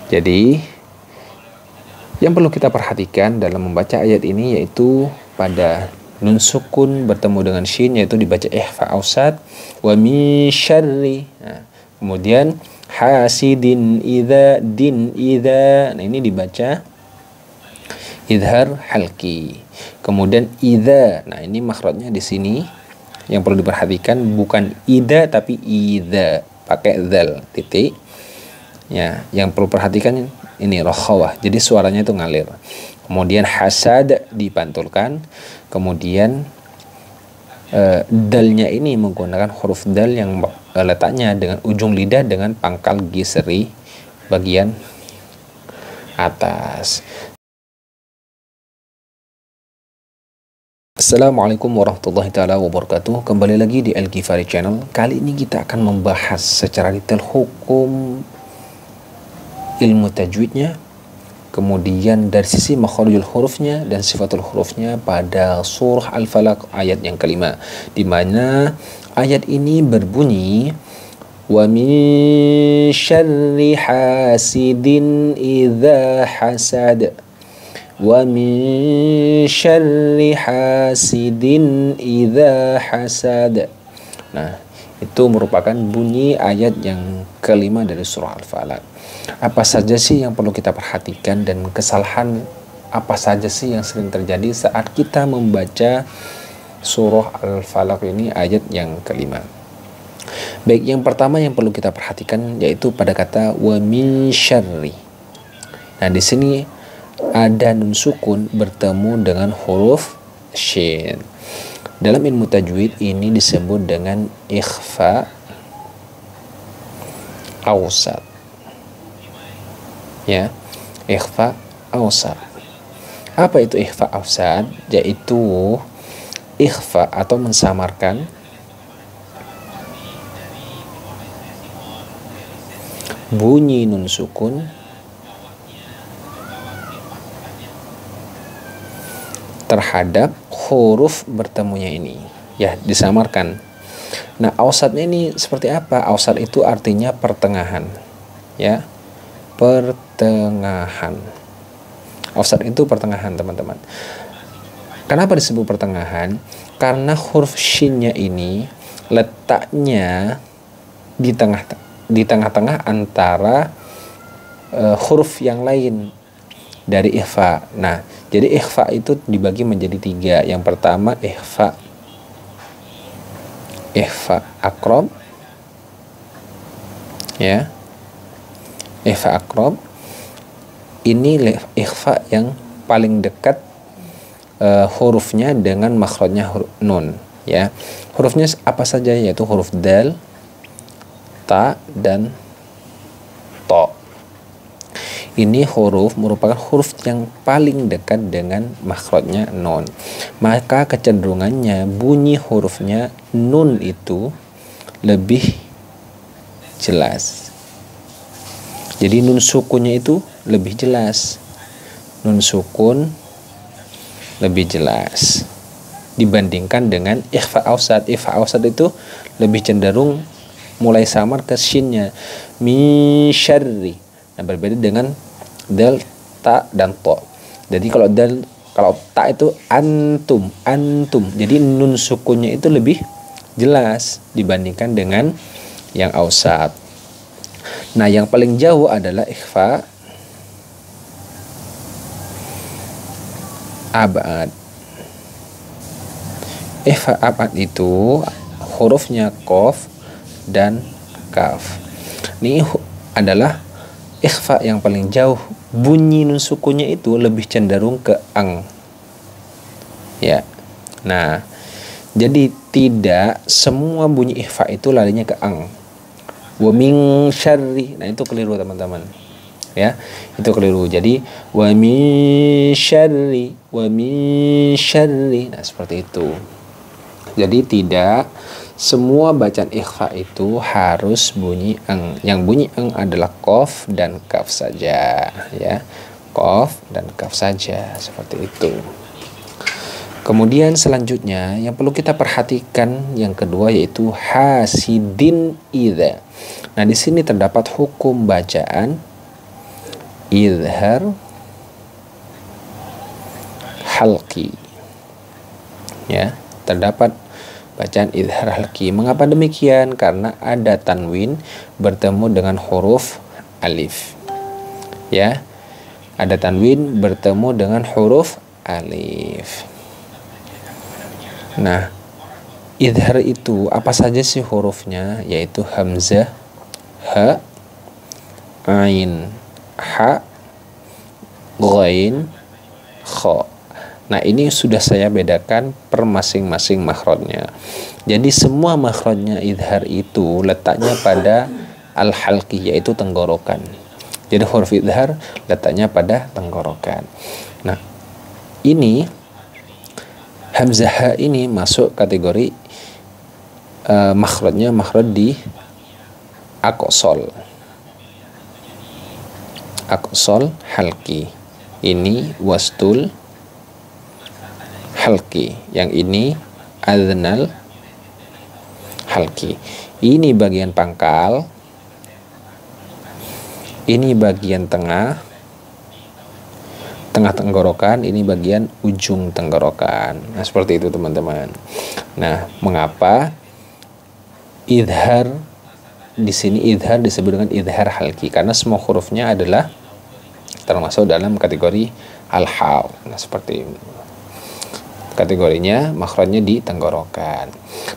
Jadi yang perlu kita perhatikan dalam membaca ayat ini yaitu pada nun sukun bertemu dengan shin, yaitu dibaca ikhfa ausad, wa min syarri. Nah, kemudian hasidin idza din idza, nah ini dibaca idhar halki. Kemudian idza, nah ini makhrajnya di sini yang perlu diperhatikan, bukan ida tapi idza, pakai dzal titik. Ya, yang perlu perhatikan ini rokhawah, jadi suaranya itu ngalir. Kemudian hasad dipantulkan. Kemudian dalnya ini menggunakan huruf dal yang letaknya dengan ujung lidah dengan pangkal gisri bagian atas. Assalamualaikum warahmatullahi taala wabarakatuh. Kembali lagi di Al-Ghifari Channel. Kali ini kita akan membahas secara detail hukum ilmu tajwidnya, kemudian dari sisi makharijul hurufnya dan sifatul hurufnya pada surah Al-Falaq ayat yang kelima, di mana ayat ini berbunyi wa min syarri hasidin idza hasad, wa min syarri hasidin idza hasad. Nah, itu merupakan bunyi ayat yang kelima dari surah Al-Falaq. Apa saja sih yang perlu kita perhatikan dan kesalahan apa saja sih yang sering terjadi saat kita membaca surah Al-Falaq ini ayat yang kelima? Baik, yang pertama yang perlu kita perhatikan yaitu pada kata wa min syarri. Nah, di sini ada nun sukun bertemu dengan huruf shin. Dalam ilmu tajwid ini disebut dengan ikhfa ausad. Ya, ikhfa ausad. Apa itu ikhfa ausad? Yaitu ikhfa atau mensamarkan bunyi nun sukun terhadap huruf bertemunya ini, ya, disamarkan. Nah, ausadnya ini seperti apa? Ausad itu artinya pertengahan, ya, pertengahan. Ausad itu pertengahan, teman-teman. Kenapa disebut pertengahan? Karena huruf shinnya ini letaknya di tengah-tengah antara huruf yang lain dari ikhfa. Nah, jadi ikhfa itu dibagi menjadi tiga. Yang pertama ikhfa akrob, ya, ikhfa akrob ini ikhfa yang paling dekat hurufnya dengan makhrajnya nun, ya. Hurufnya apa saja? Yaitu huruf dal, ta, dan to. Ini huruf merupakan huruf yang paling dekat dengan makhrajnya nun. Maka kecenderungannya bunyi hurufnya nun itu lebih jelas. Jadi nun sukunnya itu lebih jelas. Nun sukun lebih jelas dibandingkan dengan ikhfa ausad. Ikhfa ausad itu lebih cenderung mulai samar ke shinnya, min syarri. Nah, berbeda dengan dal, ta, dan to. Jadi kalau ta itu antum. Jadi nun sukunnya itu lebih jelas dibandingkan dengan yang ausad. Nah, yang paling jauh adalah ikhfa abad. Ikhfa abad itu hurufnya qaf dan kaf. Ini adalah ikhfa yang paling jauh. Bunyi nun sukunnya itu lebih cenderung ke ang. Ya. Nah, jadi tidak semua bunyi ikhfa itu larinya ke ang. Wa min syarri. Nah, itu keliru, teman-teman. Ya, itu keliru. Jadi wa min syarri. Nah, seperti itu. Jadi tidak semua bacaan ikhfa itu harus bunyi ang. Yang bunyi ang adalah qaf dan kaf saja, ya. Qaf dan kaf saja, seperti itu. Kemudian selanjutnya yang perlu kita perhatikan yang kedua yaitu hasidin idza. Nah, di sini terdapat hukum bacaan idhar halqi. Ya, terdapat bacaan idhar halqi. Mengapa demikian? Karena ada tanwin bertemu dengan huruf alif. Ya, ada tanwin bertemu dengan huruf alif. Nah, idhar itu apa saja sih hurufnya? Yaitu hamzah, ha, ain, ha, ghain, kha. Nah, ini sudah saya bedakan per masing-masing makhrajnya. Jadi semua makhrajnya idhar itu letaknya pada al-halqi, yaitu tenggorokan. Jadi huruf idhar letaknya pada tenggorokan. Nah, ini hamzah ha ini masuk kategori makhrajnya makhraj di aqsal. Aqsal halqi. Ini wastul halqi. Yang ini adnal halqi. Ini bagian pangkal. Ini bagian tengah tenggorokan, ini bagian ujung tenggorokan. Nah, seperti itu teman-teman. Nah, mengapa idhar di sini idhar disebut dengan idhar halqi? Karena semua hurufnya adalah termasuk dalam kategori al-hal. Nah, seperti ini. Kategorinya makhrajnya di tenggorokan.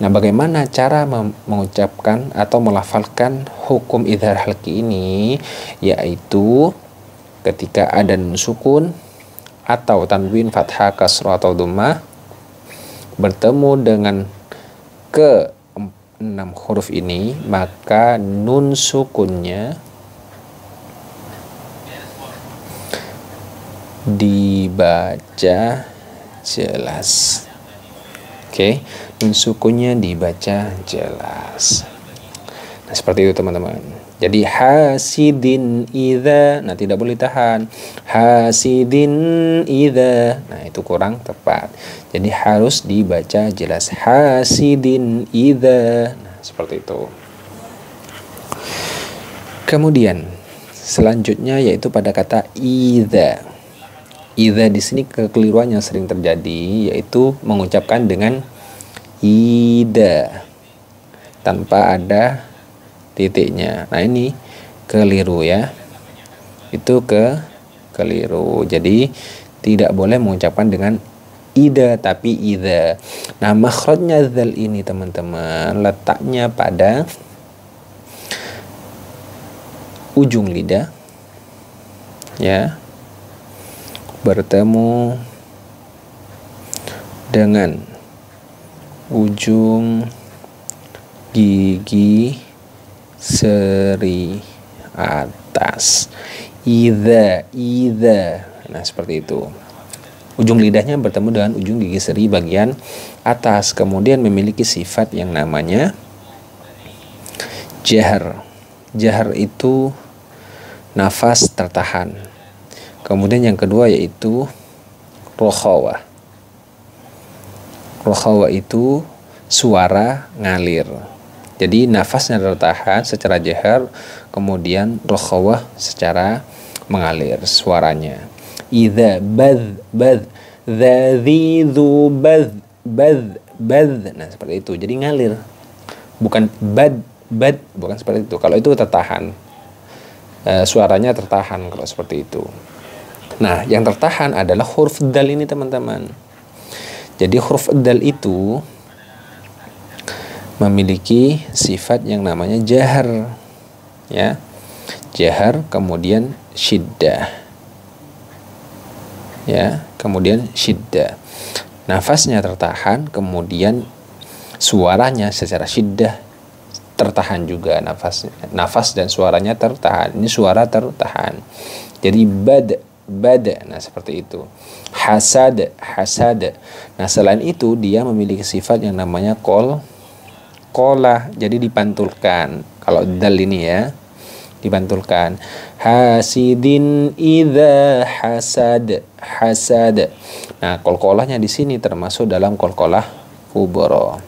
Nah, bagaimana cara mengucapkan atau melafalkan hukum idhar halqi ini? Yaitu ketika ada nun sukun atau tanwin fathah, kasrah atau dhammah bertemu dengan ke 6 huruf ini, maka nun sukunnya dibaca jelas. Oke, nun sukunnya dibaca jelas. Nah, seperti itu teman-teman. Jadi hasidin idza, nah tidak boleh tahan. Hasidin idza, nah itu kurang tepat. Jadi harus dibaca jelas. Hasidin idza, nah seperti itu. Kemudian selanjutnya yaitu pada kata idza. Idza di sini kekeliruan yang sering terjadi yaitu mengucapkan dengan ida tanpa ada titiknya. Nah, ini keliru ya. Itu keliru. Jadi tidak boleh mengucapkan dengan ida tapi idza. Nah, makhrajnya dzal ini teman-teman letaknya pada ujung lidah ya, bertemu dengan ujung gigi seri atas. Idza. Nah, seperti itu. Ujung lidahnya bertemu dengan ujung gigi seri bagian atas, kemudian memiliki sifat yang namanya jahar. Jahar itu nafas tertahan. Kemudian yang kedua yaitu rokhawah. Rokhawah itu suara ngalir. Jadi nafasnya tertahan secara jahar, kemudian rokhawah secara mengalir suaranya. Idza bad dzadzi dzu bad. Nah, seperti itu. Jadi ngalir. Bukan bad, bukan seperti itu. Kalau itu tertahan. Suaranya tertahan kalau seperti itu. Nah, yang tertahan adalah huruf dal ini teman-teman. Jadi huruf dal itu memiliki sifat yang namanya jahar. Ya. Jahar kemudian syiddah. Ya, kemudian syiddah. Nafasnya tertahan, kemudian suaranya secara syiddah tertahan juga, nafas dan suaranya tertahan. Ini suara tertahan. Jadi bad. Nah, seperti itu. Hasad. Nah, selain itu dia memiliki sifat yang namanya qolah. Jadi dipantulkan. Kalau dal ini ya, dipantulkan. Hasidin idza hasad. Nah, qalqalahnya di sini termasuk dalam qalqalah kubra.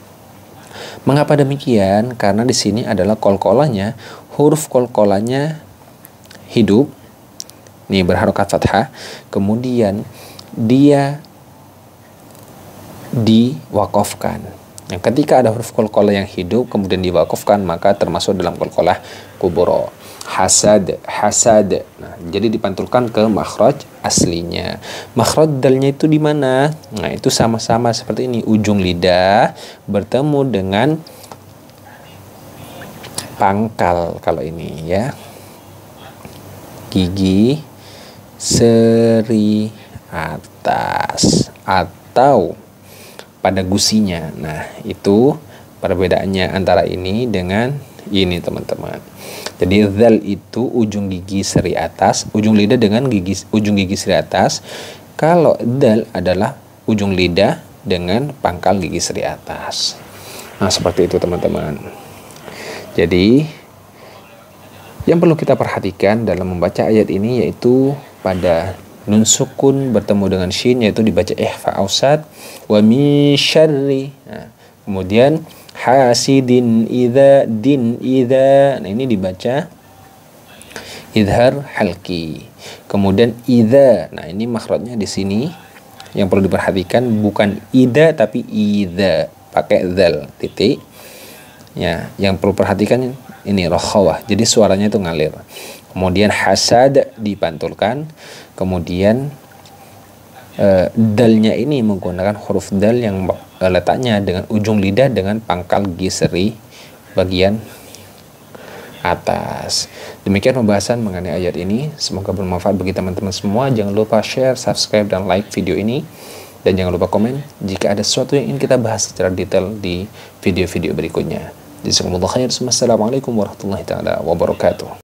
Mengapa demikian? Karena di sini adalah qalqalahnya, huruf qalqalahnya hidup nih berharokat fathah, kemudian dia diwakafkan. Yang ketika ada huruf qalqalah yang hidup kemudian diwakafkan, maka termasuk dalam qalqalah kubra. Hasad, hasad. Nah, jadi dipantulkan ke makhraj aslinya. Makhraj dalnya itu di mana? Nah, itu sama-sama seperti ini, ujung lidah bertemu dengan pangkal kalau ini ya. Gigi seri atas atau pada gusinya. Nah, itu perbedaannya antara ini dengan ini, teman-teman. Jadi zal itu ujung gigi seri atas, ujung lidah dengan ujung gigi seri atas. Kalau dal adalah ujung lidah dengan pangkal gigi seri atas. Nah, seperti itu, teman-teman. Jadi yang perlu kita perhatikan dalam membaca ayat ini yaitu pada nun sukun bertemu dengan shin, yaitu dibaca ihfa ausad, wa min syarri. Nah, kemudian hasidin idza din idza. Nah, ini dibaca idhar halki. Kemudian idza. Nah, ini makhrajnya di sini yang perlu diperhatikan, bukan ida tapi idza, pakai zal titik. Ya, yang perlu perhatikan ini rokhawah. Jadi suaranya itu ngalir. Kemudian hasad dipantulkan. Kemudian dalnya ini menggunakan huruf dal yang letaknya dengan ujung lidah dengan pangkal gigi seri bagian atas. Demikian pembahasan mengenai ayat ini. Semoga bermanfaat bagi teman-teman semua. Jangan lupa share, subscribe, dan like video ini. Dan jangan lupa komen jika ada sesuatu yang ingin kita bahas secara detail di video-video berikutnya. Jazakumullah khair. Assalamualaikum warahmatullahi wabarakatuh.